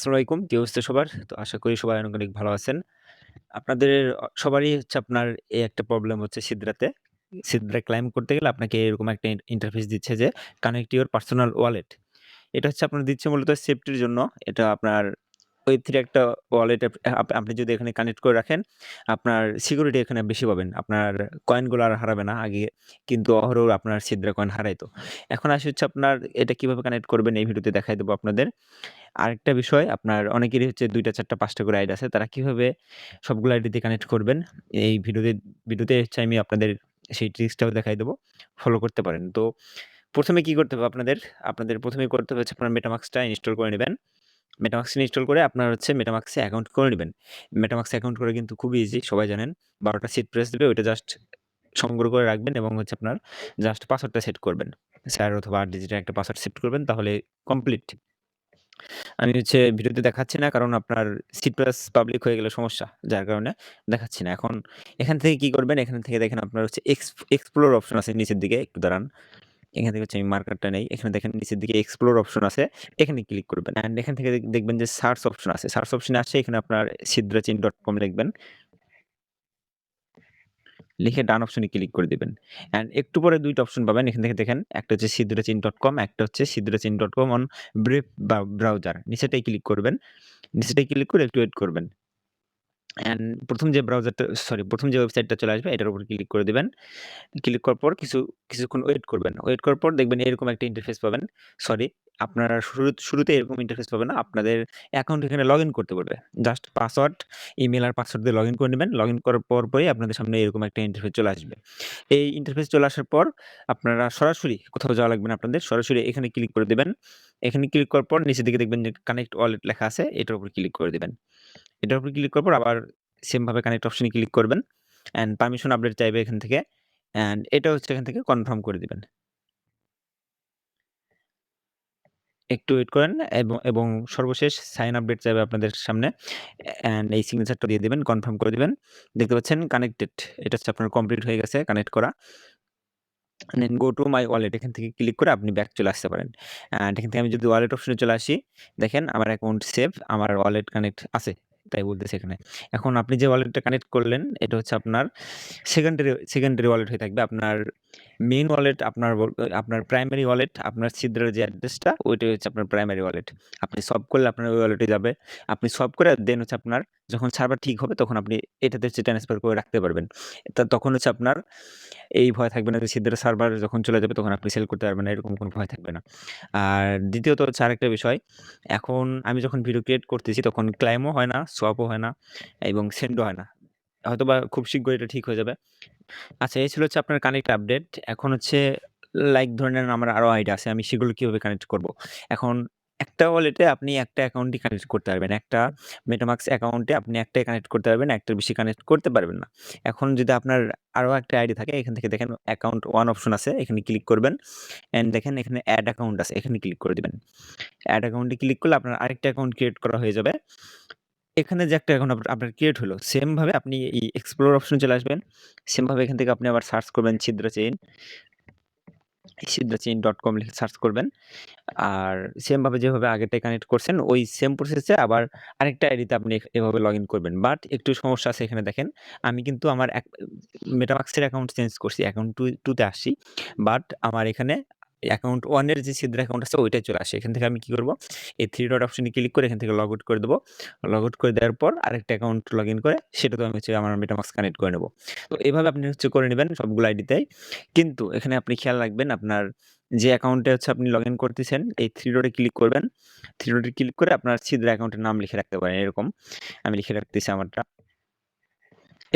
আসসালামু আলাইকুম। কি অবস্থা সবার? তো আশা করি সবাই অনেক, অনেক ভালো আছেন। আপনাদের সবারই হচ্ছে আপনার এই একটা প্রবলেম হচ্ছে সিদরাতে। সিদরা ক্লাইম করতে গেলে আপনাকে এরকম একটা ইন্টারফেস দিচ্ছে যে কানেক্ট ইউর পার্সোনাল ওয়ালেট। এটা হচ্ছে আপনার দিচ্ছে মূলত সেফটির জন্য। এটা আপনার Web3 একটা ওয়ালেট আপনি যদি এখানে কানেক্ট করে রাখেন, আপনার সিকিউরিটি এখানে বেশি পাবেন। আপনার কয়েনগুলো আর হারাবে না। আগে কিন্তু অহরহ আপনার সিদরা কয়েন হারাইতো। এখন আসে হচ্ছে আপনার এটা কিভাবে কানেক্ট করবেন এই ভিডিওতে দেখাই দেবো আপনাদের। আরেকটা বিষয় আপনার অনেকেরই হচ্ছে ২ টা ৪ টা ৫ টা করে আইডি আছে। তারা কিভাবে সবগুলো আইডি দিয়ে কানেক্ট করবেন? এই ভিডিওতে হচ্ছে আমি আপনাদের সেই ট্রিক্সটাও দেখাই দেবো। ফলো করতে পারেন। তো ১ম এ কি করতে হবে আপনাদের? আপনাদের ১ম এ করতে হবে হচ্ছে আপনার MetaMask টা ইনস্টল করে নিবেন। MetaMask ইনস্টল করে আপনার হচ্ছে MetaMask এ অ্যাকাউন্ট করে নিবেন। MetaMask এ অ্যাকাউন্ট করা কিন্তু খুবই ইজি। সবাই জানেন। ১২ টা সিড প্রেস দিবে ওইটা জাস্ট সংগ্রহ করে রাখবেন এবং হচ্ছে আপনার জাস্ট পাসওয়ার্ডটা সেট করবেন। ৪ অথবা ৮ ডিজিটের একটা পাসওয়ার্ড সেট করবেন তাহলে কমপ্লিট। আমি হচ্ছে ভিডিওতে দেখাচ্ছি না কারণ আপনার সিট প্লাস পাবলিক হয়ে গেলে সমস্যা। যার কারণে দেখাচ্ছি না। এখন এখান থেকে কি করবেন? এখান থেকে দেখেন আপনার হচ্ছে এক্সপ্লোর অপশন আছে নিচের দিকে। একটু দাঁড়ান। এখান থেকে হচ্ছে আমি মার্কারটা নেই। এখানে দেখেন নিচের দিকে এক্সপ্লোর অপশন আছে। এখানে ক্লিক করবেন। অ্যান্ড এখান থেকে দেখবেন যে সার্চ অপশন আছে। সার্চ অপশনে আসছে এখানে আপনার sidrachin.com লিখবেন। লিখে ডান অপশনে ক্লিক করে দিবেন। অ্যান্ড একটু পরে ২ টা অপশন পাবেন। এখান থেকে দেখেন একটা হচ্ছে sidrachin.com একটা হচ্ছে sidrachin.com অন ব্রেভ ব্রাউজার। নিচেরটায় ক্লিক করবেন। নিচেরটায় ক্লিক করে একটু ওয়েট করবেন। অ্যান্ড ১ম যে ব্রাউজারটা সরি ১ম যে ওয়েবসাইটটা চলে আসবে এটার উপর ক্লিক করে দিবেন। ক্লিক করার পর কিছুক্ষণ ওয়েট করবেন। ওয়েট করার পর দেখবেন এরকম একটা ইন্টারফেস পাবেন। সরি আপনারা শুরুতে এরকম ইন্টারফেস পাবেন না। আপনাদের অ্যাকাউন্ট এখানে লগইন করতে বলবে। জাস্ট পাসওয়ার্ড, ইমেইল আর পাসওয়ার্ড দিয়ে লগইন করে নিবেন। লগইন করার পরই আপনাদের সামনে এরকম একটা ইন্টারফেস চলে আসবে। এই ইন্টারফেস চলে আসার পর আপনারা সরাসরি কোথাও যাওয়া লাগবে না আপনাদের। সরাসরি এখানে ক্লিক করে দিবেন। এখানে ক্লিক করার পর নিচের দিকে দেখবেন যে কানেক্ট ওয়ালেট লেখা আছে। এটার উপর ক্লিক করে দিবেন। এটার উপর ক্লিক করার পর আবার সেম ভাবে কানেক্ট অপশনে ক্লিক করবেন। অ্যান্ড পারমিশন আপডেট চাইবে এখান থেকে। অ্যান্ড এটা হচ্ছে এখান থেকে কনফার্ম করে দিবেন। একটু ওয়েট করেন এবং সর্বশেষ সাইন আপডেট চাইবে আপনাদের সামনে। অ্যান্ড এই সিগনেচারটা দিয়ে দিবেন, কনফার্ম করে দিবেন। দেখতে পাচ্ছেন কানেক্টেড। এটা হচ্ছে আপনার কমপ্লিট হয়ে গেছে কানেক্ট করা। দেন গো টু মাই ওয়ালেট এখান থেকে ক্লিক করে আপনি ব্যাক চলে আসতে পারেন। অ্যান্ড এখান থেকে আমি যদি ওয়ালেট অপশনে চলে আসি, দেখেন আমার অ্যাকাউন্ট সেভ, আমার ওয়ালেট কানেক্ট আছে। তাই বলতেছে এখানে। এখন আপনি যে ওয়ালেটটা কানেক্ট করলেন এটা হচ্ছে আপনার সেকেন্ডারি ওয়ালেট হয়ে থাকবে। আপনার মেইন ওয়ালেট আপনার প্রাইমারি ওয়ালেট, আপনার ছিদ্রের যে অ্যাড্রেসটা ওইটাই হচ্ছে আপনার প্রাইমারি ওয়ালেট। আপনি সলভ করলে আপনার ওই ওয়ালেটে যাবে। আপনি সলভ করে দেন হচ্ছে আপনার যখন সার্ভার ঠিক হবে তখন আপনি এটাতে হচ্ছে ট্রান্সফার করে রাখতে পারবেন। তখন হচ্ছে আপনার এই ভয় থাকবে না যে ছিদ্রের সার্ভার যখন চলে যাবে তখন আপনি সেল করতে পারবেন না, এরকম কোনো ভয় থাকবে না। আর দ্বিতীয়ত হচ্ছে আরেকটা বিষয়, এখন আমি যখন ভিডিও ক্রিয়েট করতেছি তখন ক্লাইমও হয় না, সোয়াপও হয় না এবং সেন্ডও হয় না। হয়তোবা খুব শীঘ্রই এটা ঠিক হয়ে যাবে। আচ্ছা, এই ছিল হচ্ছে আপনার কানেক্ট আপডেট। এখন হচ্ছে লাইক ধরে নেন আমার আরো আইডিয়া আছে। আমি সেগুলো কিভাবে কানেক্ট করব? এখন একটা ওয়ালেটে আপনি একটা অ্যাকাউন্টই কানেক্ট করতে পারবেন। একটা MetaMask অ্যাকাউন্টে আপনি একটাই কানেক্ট করতে পারবেন, একটার বেশি কানেক্ট করতে পারবেন না। এখন যদি আপনার আরো একটা আইডি থাকে এখান থেকে দেখেন অ্যাকাউন্ট 1 অপশন আছে। এখানে ক্লিক করবেন। অ্যান্ড দেখেন এখানে এড অ্যাকাউন্ট আছে। এখানে ক্লিক করে দিবেন। এড অ্যাকাউন্টে ক্লিক করলে আপনার আরেকটা অ্যাকাউন্ট ক্রিয়েট করা হয়ে যাবে। এখানে যে একটা অ্যাকাউন্ট আপনার ক্রিয়েট হলো, সেম ভাবে আপনি এই এক্সপ্লোর অপশনে চলে আসবেন। সেম ভাবে এখান থেকে আপনি আবার সার্চ করবেন sidrachain.com লিখে সার্চ করবেন। আর সেম ভাবে যেভাবে আগেরটায় কানেক্ট করছেন ওই সেম প্রসেসে আবার আরেকটা আইডিতে আপনি এভাবে লগইন করবেন। বাট একটু সমস্যা আছে এখানে দেখেন। আমি কিন্তু আমার MetaMask এর অ্যাকাউন্ট চেঞ্জ করছি। অ্যাকাউন্ট 2 তে আসছি। বাট আমার এখানে অ্যাকাউন্ট 1 এর যে সিদ্রা অ্যাকাউন্ট আছে ওইটাই চলে আসে। এখান থেকে আমি কি করব? এই 3 ডট অপশনে ক্লিক করে এখান থেকে লগ আউট করে দেব। লগ আউট করে দেওয়ার পর আরেকটা অ্যাকাউন্ট লগইন করে সেটাতেও আমি হচ্ছে আমার MetaMask কানেক্ট করে নেব। তো এভাবে আপনি হচ্ছে করে নিবেন সবগুলো আইডিতেই। কিন্তু এখানে আপনি খেয়াল রাখবেন আপনার যে অ্যাকাউন্টে হচ্ছে আপনি লগইন করতেছেন এই 3 ডটে ক্লিক করবেন। 3 ডটে ক্লিক করে আপনার ছিদ্রা অ্যাকাউন্টের নাম লিখে রাখতে পারেন এরকম। আমি লিখে রাখতেছি আমারটা।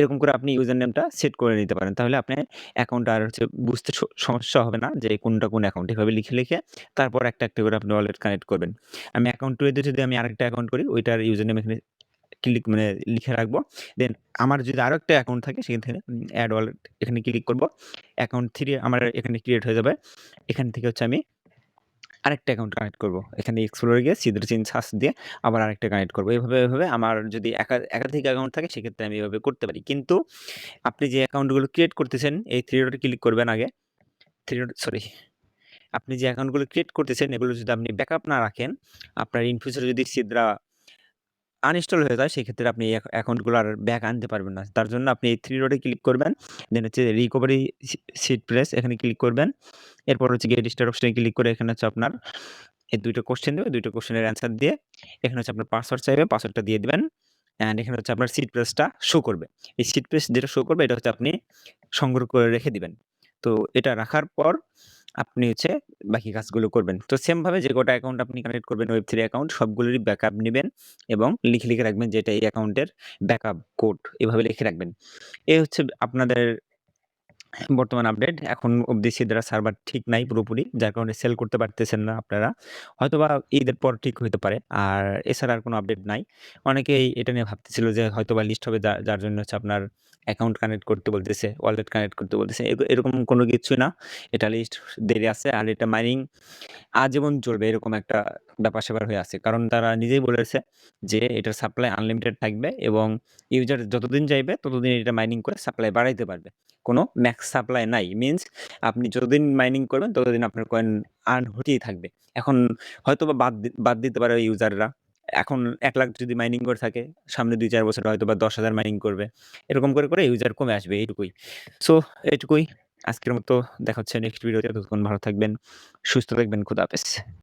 এরকম করে আপনি ইউজার নেমটা সেট করে নিতে পারেন। তাহলে আপনার অ্যাকাউন্ট আর হচ্ছে বুঝতে সমস্যা হবে না যে কোনটা কোন অ্যাকাউন্ট। এভাবে লিখে তারপর একটা করে আপনি ওয়ালেট কানেক্ট করবেন। আমি অ্যাকাউন্ট 2 এ যদি আমি আরেকটা অ্যাকাউন্ট করি ওইটার ইউজার নেম এখানে লিখে রাখবো। দেন আমার যদি আরো একটা অ্যাকাউন্ট থাকে সেখান থেকে এড ওয়ালেট এখানে ক্লিক করব। অ্যাকাউন্ট 3 আমার এখানে ক্রিয়েট হয়ে যাবে। এখান থেকে হচ্ছে আমি আরেকটা অ্যাকাউন্ট কানেক্ট করব। এখানে এক্সপ্লোরে গিয়ে সিদ্রাচিন সার্চ দিয়ে আবার আরেকটা কানেক্ট করব। এভাবে আমার যদি একাধিক অ্যাকাউন্ট থাকে সেক্ষেত্রে আমি এভাবে করতে পারি। কিন্তু আপনি যে অ্যাকাউন্টগুলো ক্রিয়েট করতেছেন এই 3 ডটে ক্লিক করবেন আগে। 3 ডট সরি আপনি যে অ্যাকাউন্টগুলো ক্রিয়েট করতেছেন এগুলো যদি আপনি ব্যাকআপ না রাখেন, আপনার ইন ফিউচার যদি সিদ্রা আনইনস্টল হয়ে যায় সেক্ষেত্রে আপনি অ্যাকাউন্টগুলো আর ব্যাক আনতে পারবেন না। তার জন্য আপনি এই 3 ডটে ক্লিক করবেন। দেন হচ্ছে রিকভারি সিট প্রেস এখানে ক্লিক করবেন। এরপর হচ্ছে গেট স্টার্ট অপশনে ক্লিক করে এখানে হচ্ছে আপনার এই ২ টা কোয়েশ্চেন দেবে। ২ টা কোয়েশ্চেনের অ্যান্সার দিয়ে এখানে হচ্ছে আপনার পাসওয়ার্ড চাইবে, পাসওয়ার্ডটা দিয়ে দিবেন। অ্যান্ড এখানে হচ্ছে আপনার সিট প্রেসটা শো করবে। এই সিট প্রেস যেটা শো করবে এটা হচ্ছে আপনি সংগ্রহ করে রেখে দিবেন। তো এটা রাখার পর আপনি হচ্ছে বাকি কাজগুলো করবেন। তো সেম ভাবে যে কটা অ্যাকাউন্ট আপনি কানেক্ট করবেন Web3 অ্যাকাউন্ট সবগুলোরই ব্যাকআপ নিবেন এবং লিখে রাখবেন যে এটা এই অ্যাকাউন্টের ব্যাকআপ কোড এভাবে লিখে রাখবেন। এই হচ্ছে আপনাদের বর্তমান আপডেট। এখন অব্দি সিদেরা সার্ভার ঠিক নাই পুরোপুরি। যার কারণে সেল করতে পারতেছেন না আপনারা। হয়তোবা ঈদের পর ঠিক হইতে পারে। আর এছাড়া আর কোনো আপডেট নাই। অনেকেই এটা নিয়ে ভাবতেছিল যে হয়তোবা লিস্ট হবে যার জন্য হচ্ছে আপনার অ্যাকাউন্ট কানেক্ট করতে বলতেছে, ওয়ালেট কানেক্ট করতে বলতেছে। এরকম কোনো কিছুই না। এটা লিস্ট দেরি আছে। আর এটা মাইনিং আজীবন চলবে এরকম একটা ব্যাপার-স্যাপার হয়ে আছে। কারণ তারা নিজেই বলেছে যে এটার সাপ্লাই আনলিমিটেড থাকবে এবং ইউজার যতদিন চাইবে ততদিন এটা মাইনিং করে সাপ্লাই বাড়াইতে পারবে। কোনো ম্যাক্স সাপ্লাই নাই। মিনস আপনি যতদিন মাইনিং করবেন ততদিন আপনার কয়েন আর্ন হতেই থাকবে। এখন হয়তোবা বাদ দিতে পারে ইউজাররা। এখন ১,০০,০০০ যদি মাইনিং করে থাকে, সামনে ২-৪ বছরে হয়তোবা ১০,০০০ মাইনিং করবে। এরকম করে ইউজার কমে আসবে এইটুকুই। সো এইটুকুই। আজকের মতো দেখা হচ্ছে নেক্সট ভিডিওতে। ততক্ষণ ভালো থাকবেন, সুস্থ থাকবেন। খোদা হাফেজ।